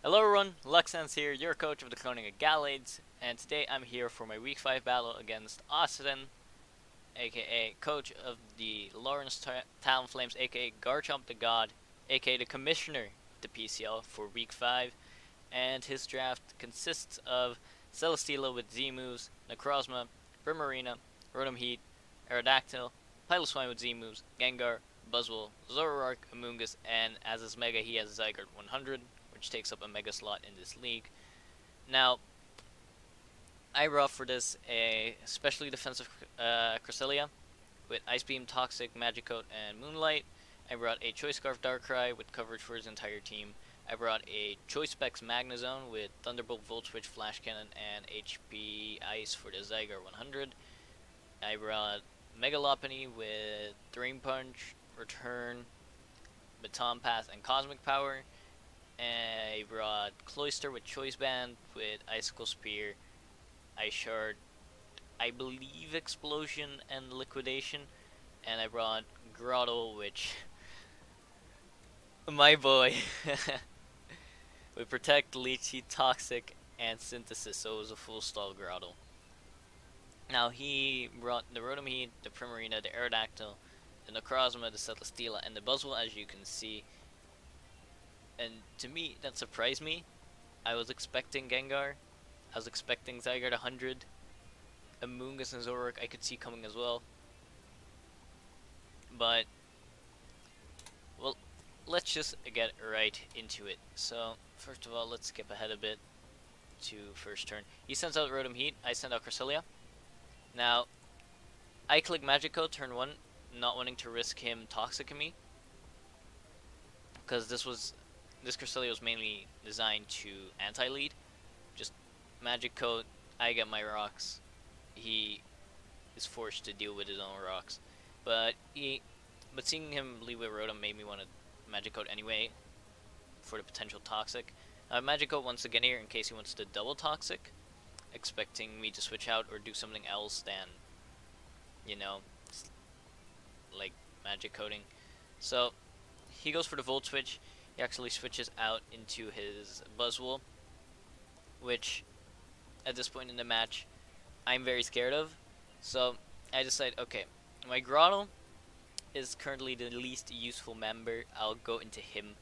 Hello everyone, Luxans here, your coach of the Cloning of Gallades, and today I'm here for my Week 5 battle against Austin, aka coach of the Lawrence Talonflames, aka Garchomp the God, aka the Commissioner of the PCL for Week 5, and his draft consists of Celesteela with Z moves, Necrozma, Primarina, Rotom Heat, Aerodactyl, Piloswine with Z moves, Gengar, Buzzwole, Zoroark, Amoonguss, and as his Mega he has Zygarde 100, which takes up a Mega slot in this league. Now, I brought for this a specially defensive Cresselia with Ice Beam, Toxic, Magikarp, and Moonlight. I brought a Choice Scarf Darkrai with coverage for his entire team. I brought a Choice Specs Magnezone with Thunderbolt, Volt Switch, Flash Cannon, and HP Ice for the Zygarde 100. I brought Mega Lopunny with Dream Punch, Return, Baton Pass, and Cosmic Power. And I brought Cloyster with Choice Band with Icicle Spear, Ice Shard, I believe Explosion and Liquidation, and I brought Grottle, which my boy would Protect, Leech Seed, Toxic, and Synthesis, so it was a full stall Grottle. Now he brought the Rotom Heat, the Primarina, the Aerodactyl, the Necrozma, the Celesteela, and the Buzzwole, as you can see. And to me, that surprised me. I was expecting Gengar. I was expecting Zygarde 100. Amoonguss and Zoroark I could see coming as well. But, well, let's just get right into it. So, first of all, let's skip ahead a bit to first turn. He sends out Rotom Heat. I send out Cresselia. Now, I click Magikarp turn 1, not wanting to risk him Toxicing me. Because this Cresselia was mainly designed to anti-lead. Just Magic Coat, I get my rocks. He is forced to deal with his own rocks. But seeing him lead with Rotom made me want to Magic Coat anyway for the potential Toxic. Magic Coat once again here in case he wants to double Toxic, expecting me to switch out or do something else than, you know, like Magic Coating. So he goes for the Volt Switch. He actually switches out into his Buzzwole, which at this point in the match I'm very scared of. So I decide, okay, my Grottle is currently the least useful member. I'll go into him.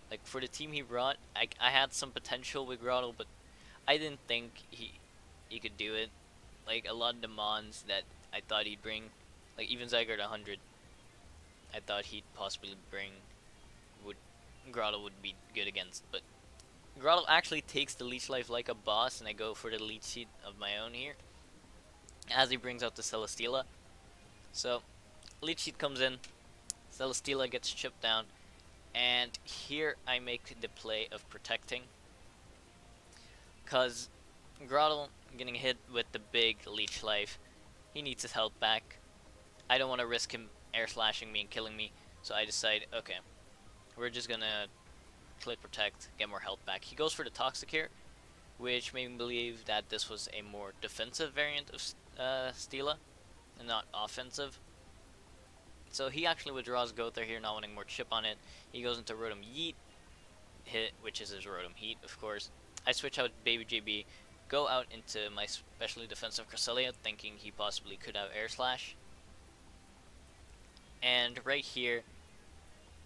Like for the team he brought, I had some potential with Grottle, but I didn't think he could do it. Like a lot of the mons that I thought he'd bring, like even Zygarde 100, I thought he'd possibly bring, Grottle would be good against, but Grottle actually takes the Leech Life like a boss, and I go for the Leech Seed of my own here, as he brings out the Celesteela. So, Leech Seed comes in, Celesteela gets chipped down, and here I make the play of protecting, because Grottle getting hit with the big Leech Life, he needs his health back. I don't want to risk him air slashing me and killing me, so I decide, okay, we're just gonna click Protect, get more health back. He goes for the Toxic here, which made me believe that this was a more defensive variant of Steela, and not offensive. So he actually withdraws Gother here, not wanting more chip on it. He goes into Rotom Yeet, which is his Rotom Heat, of course. I switch out Baby JB, go out into my specially defensive Cresselia, thinking he possibly could have Air Slash. And right here,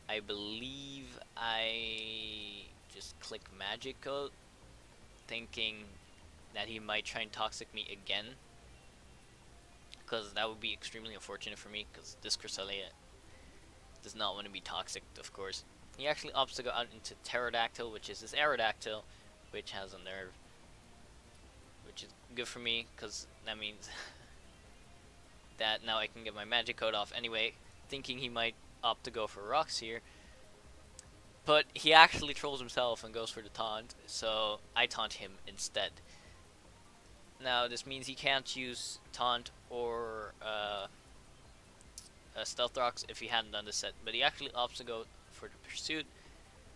I believe I just click Magic Coat, thinking that he might try and Toxic me again, because that would be extremely unfortunate for me, because this Cresselia does not want to be Toxic, of course. He actually opts to go out into Pterodactyl, which is his Aerodactyl, which has a Nerve, which is good for me, because that means that now I can get my Magic Coat off anyway, thinking he might opt to go for rocks here, but he actually trolls himself and goes for the taunt, so I taunt him instead. Now this means he can't use taunt or stealth rocks if he hadn't done this set, but he actually opts to go for the pursuit,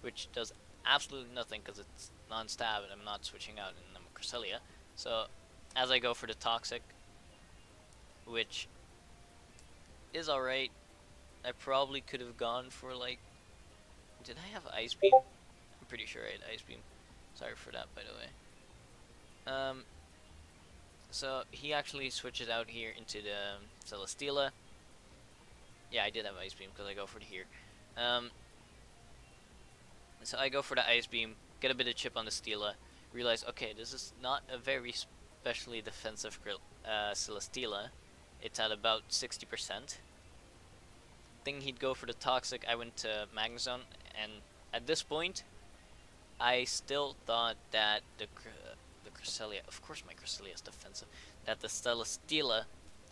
which does absolutely nothing because it's non-stab and I'm not switching out and I'm a Cresselia. So as I go for the Toxic, which is alright, I probably could have gone for like, did I have Ice Beam? I'm pretty sure I had Ice Beam. Sorry for that, by the way. So he actually switches out here into the Celesteela. Yeah, I did have Ice Beam because I go for the here. So I go for the Ice Beam, get a bit of chip on the Steela, realize, okay, this is not a very specially defensive Celesteela. It's at about 60%. Thinking he'd go for the Toxic, I went to Magnezone, and at this point, I still thought that the Cresselia, of course my Cresselia is defensive, that the Celesteela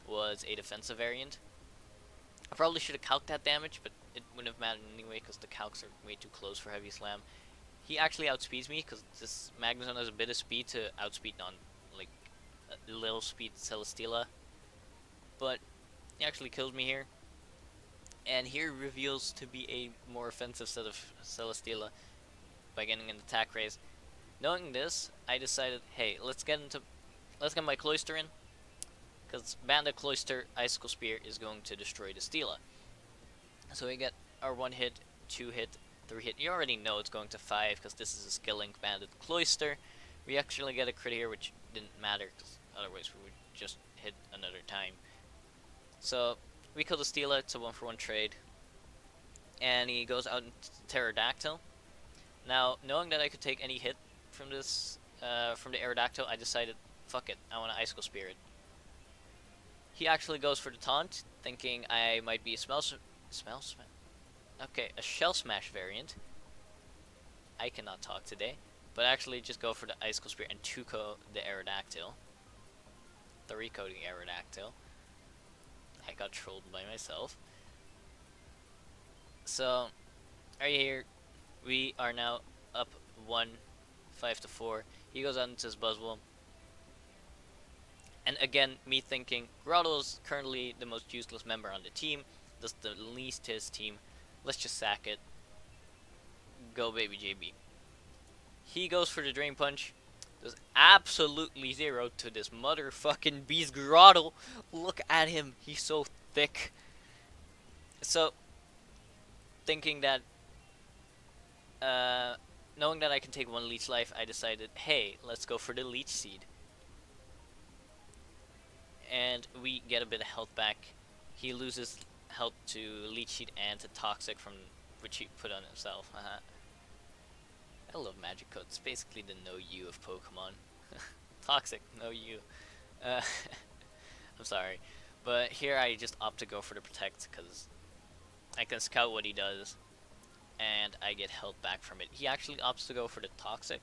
was a defensive variant. I probably should have calced that damage, but it wouldn't have mattered anyway because the calcs are way too close for Heavy Slam. He actually outspeeds me because this Magnezone has a bit of speed to outspeed on like a little speed Celesteela. But he actually kills me here. And here reveals to be a more offensive set of Celesteela by getting an attack raise. Knowing this, I decided, hey, let's get my Cloyster in. Because Bandit Cloyster Icicle Spear is going to destroy the Steela. So we get our 1 hit, 2 hit, 3 hit. You already know it's going to 5 because this is a skill link Bandit Cloyster. We actually get a crit here, which didn't matter because otherwise we would just hit another time. So we kill the Steela. It's a 1-for-1 trade. And he goes out into Pterodactyl. Now, knowing that I could take any hit from this, from the Aerodactyl, I decided, fuck it, I want to Icicle Spear it. He actually goes for the taunt, thinking I might be a a Shell Smash variant. I cannot talk today, but actually just go for the Icicle Spear and 2-ko the Aerodactyl. 3-ko the Aerodactyl. I got trolled by myself. So, right here, we are now up 5-4. He goes out into his Buzzwole. And again, me thinking, Grotto is currently the most useless member on the team, does the least to his team, let's just sack it. Go baby JB. He goes for the Drain Punch, does absolutely 0 to this motherfucking beast Grotto. Look at him, he's so thick. So, thinking that, knowing that I can take 1 Leech Life, I decided, hey, let's go for the Leech Seed. And we get a bit of health back. He loses health to Leech Seed and to Toxic, from which he put on himself. I love Magic Code. It's basically the No You of Pokemon. Toxic, No You. I'm sorry. But here I just opt to go for the Protect because I can scout what he does and I get health back from it. He actually opts to go for the Toxic.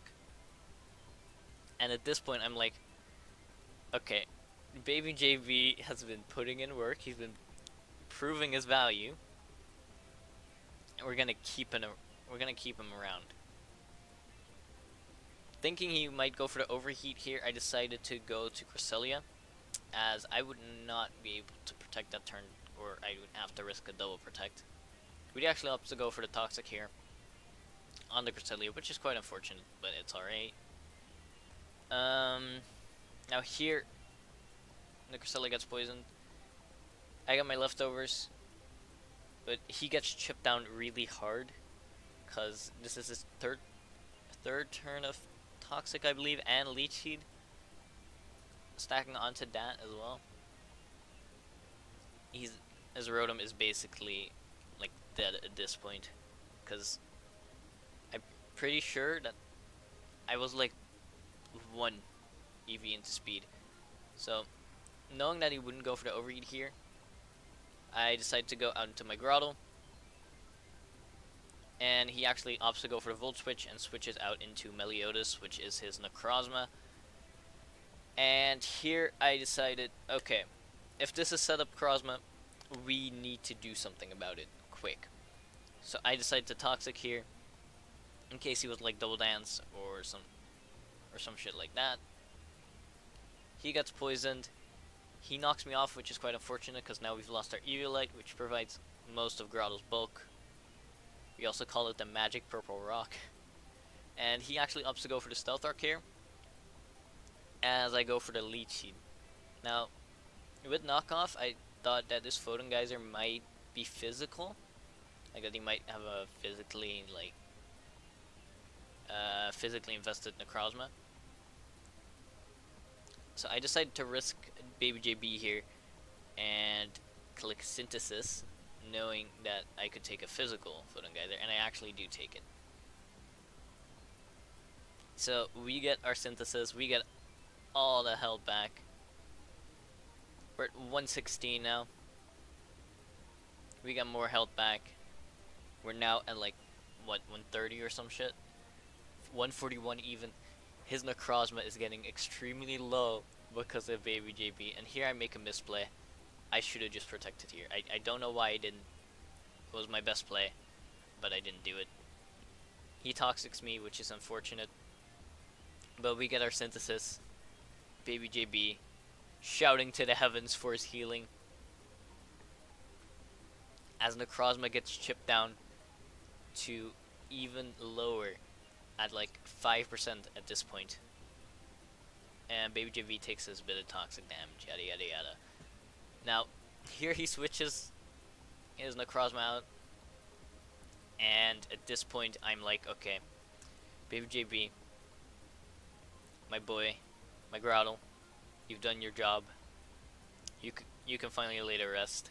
And at this point I'm like, okay, Baby JV has been putting in work. He's been proving his value, and we're gonna keep him around. Thinking he might go for the Overheat here, I decided to go to Cresselia, as I would not be able to protect that turn, or I would have to risk a double protect. We'd actually opt to go for the Toxic here on the Cresselia, which is quite unfortunate, but it's alright. Now here, the Cresselia gets poisoned. I got my leftovers, but he gets chipped down really hard because this is his third turn of Toxic, I believe, and Leech Seed stacking onto that as well. His Rotom is basically like dead at this point because I'm pretty sure that I was like 1 EV into speed. So, knowing that he wouldn't go for the Overheat here, I decided to go out into my Grotto. And he actually opts to go for the Volt Switch and switches out into Meliodas, which is his Necrozma. And here I decided, okay, if this is set up Necrozma, we need to do something about it quick. So I decided to Toxic here, in case he was like Double Dance or some shit like that. He gets poisoned. He knocks me off, which is quite unfortunate because now we've lost our Eviolite, which provides most of Grotto's bulk. We also call it the Magic Purple Rock. And he actually opts to go for the Stealth Arc here, as I go for the Leech Seed. Now, with knockoff, I thought that this Photon Geyser might be physical. Like that he might have a physically, like, physically invested Necrozma. So I decided to risk Baby JB here and click Synthesis, knowing that I could take a physical Photon Geyser, and I actually do take it. So we get our Synthesis, we get all the health back. We're at 116 now. We got more health back. We're now at like, what, 130 or some shit? 141 even. His Necrozma is getting extremely low because of Baby JB, and here I make a misplay. I should have just protected here. I don't know why I didn't. It was my best play, but I didn't do it. He Toxics me, which is unfortunate. But we get our Synthesis. Baby JB shouting to the heavens for his healing. As Necrozma gets chipped down to even lower at like 5% at this point. And Baby JB takes his bit of toxic damage, yada yada yada. Now, here he switches his Necrozma out. And at this point, I'm like, okay, Baby JB, my boy, my Groudle, you've done your job. You can finally lay to rest.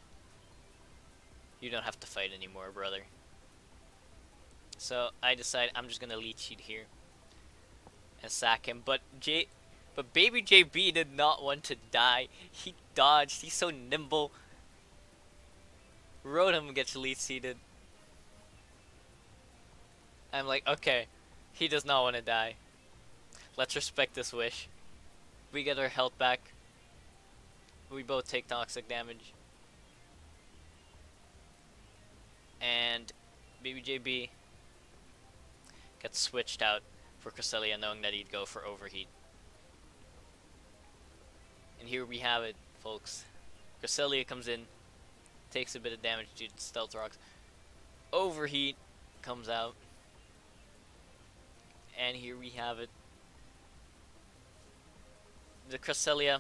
You don't have to fight anymore, brother. So I decide I'm just gonna Leech Seed here and sack him. But Baby JB did not want to die. He dodged. He's so nimble. Rotom gets Leech Seeded. I'm like, okay, he does not want to die. Let's respect this wish. We get our health back. We both take toxic damage. And Baby JB gets switched out for Cresselia, knowing that he'd go for Overheat. And here we have it, folks. Cresselia comes in, takes a bit of damage due to Stealth Rocks. Overheat comes out. And here we have it. The Cresselia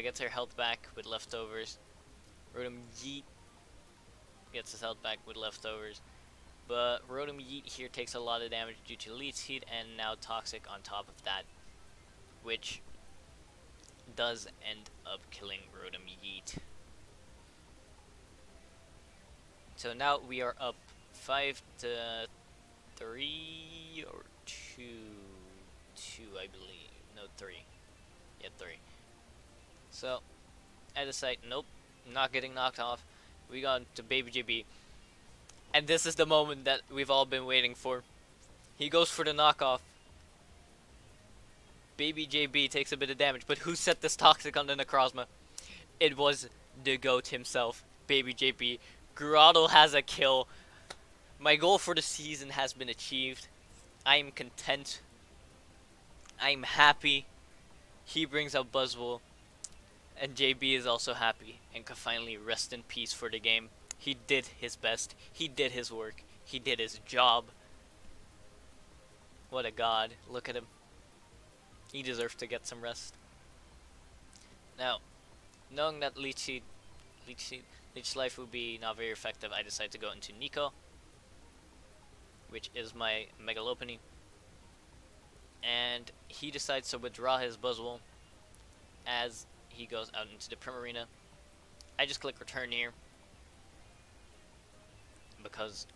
gets her health back with leftovers. Rotom Yeet gets his health back with leftovers. But Rotom Yeet here takes a lot of damage due to Leech Seed and now Toxic on top of that, which does end up killing Rotom Yeet. So now we are up 5 to 3 or 2, I believe. No, 3. Yeah, 3. So I decide, nope, not getting knocked off. We got to Baby JB. And this is the moment that we've all been waiting for. He goes for the knockoff. Baby JB takes a bit of damage, but who set this Toxic on the Necrozma? It was the GOAT himself, Baby JB. Groudle has a kill. My goal for the season has been achieved. I am content. I am happy. He brings out Buzzwole. And JB is also happy and can finally rest in peace for the game. He did his best. He did his work. He did his job. What a god. Look at him. He deserves to get some rest. Now, knowing that Leech Life would be not very effective, I decided to go into Nico, which is my Mega Lopunny. And he decides to withdraw his Buzzwole as he goes out into the Primarina. I just click return here because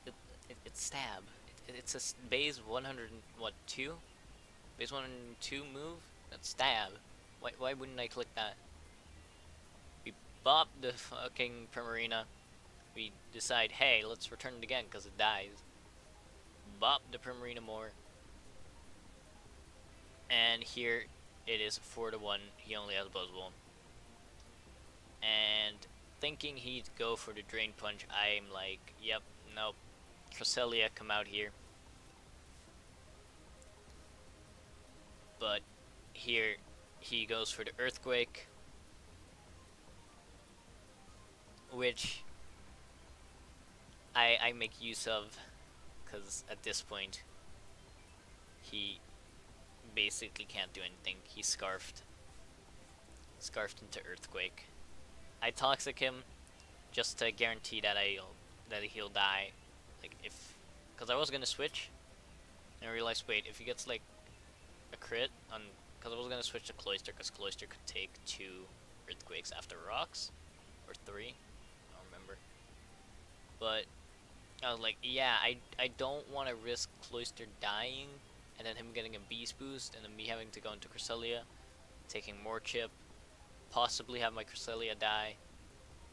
it's stab. It's a base 102? Base 102 move? That's stab. Why wouldn't I click that? We bop the fucking Primarina. We decide, hey, let's return it again because it dies. Bop the Primarina more. And here it is 4 to 1. He only has Buzzwole. And thinking he'd go for the Drain Punch, I'm like, yep, nope. Cresselia, come out here. But here he goes for the Earthquake, which I make use of, because at this point he basically can't do anything. He's scarfed into Earthquake. I Toxic him just to guarantee that he'll die. Like because I was gonna switch, and I realized, wait, if he gets like a crit on, because I was gonna switch to Cloister, because Cloister could take 2 earthquakes after rocks, or 3, I don't remember. But I was like, yeah, I don't want to risk Cloister dying, and then him getting a beast boost, and then me having to go into Cresselia, taking more chip, possibly have my Cresselia die,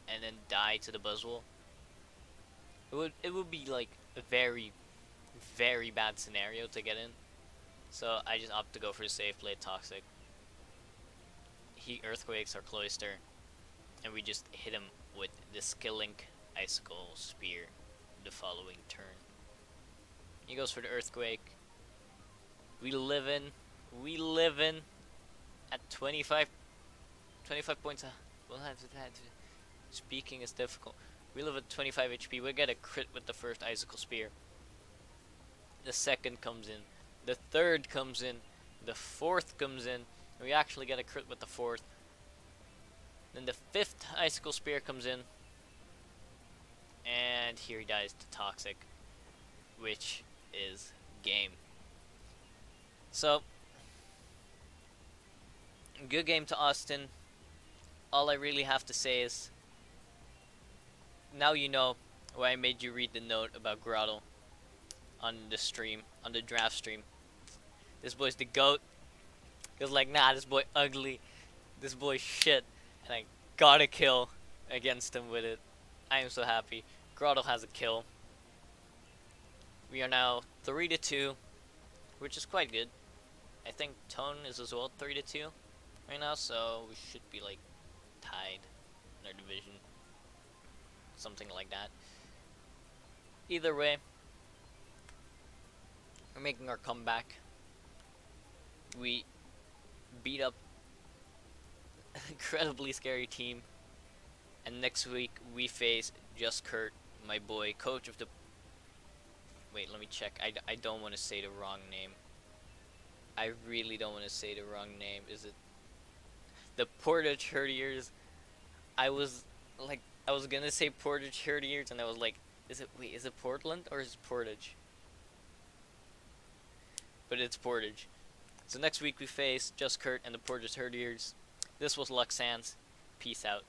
and then die to the Buzzwole. It would be like a very, very bad scenario to get in. So I just opt to go for the safe play Toxic. He Earthquakes our Cloister, and we just hit him with the Skillink Icicle Spear the following turn. He goes for the Earthquake. We live in at 25 points. Speaking is difficult. We live at 25 HP. We get a crit with the first Icicle Spear. The second comes in. The third comes in. The fourth comes in. And we actually get a crit with the fourth. Then the fifth Icicle Spear comes in. And here he dies to Toxic, which is game. So, good game to Austin. All I really have to say is, now you know why I made you read the note about Grottle on the stream, on the draft stream. This boy's the GOAT. He was like, nah, this boy ugly. This boy shit. And I got a kill against him with it. I am so happy. Grottle has a kill. We are now 3-2, which is quite good. I think Tone is as well 3-2 right now, so we should be like tied in our division. Something like that. Either way, we're making our comeback. We beat up an incredibly scary team. And next week we face Just Kurt, my boy, coach of the... Wait, let me check. I don't want to say the wrong name. I really don't want to say the wrong name. Is it the Portage Herdiers? I was gonna say Portage Herdiers, and I was like, is it Portland or is it Portage? But it's Portage. So next week we face Just Kurt and the Portage Herdiers. This was Luxans. Peace out.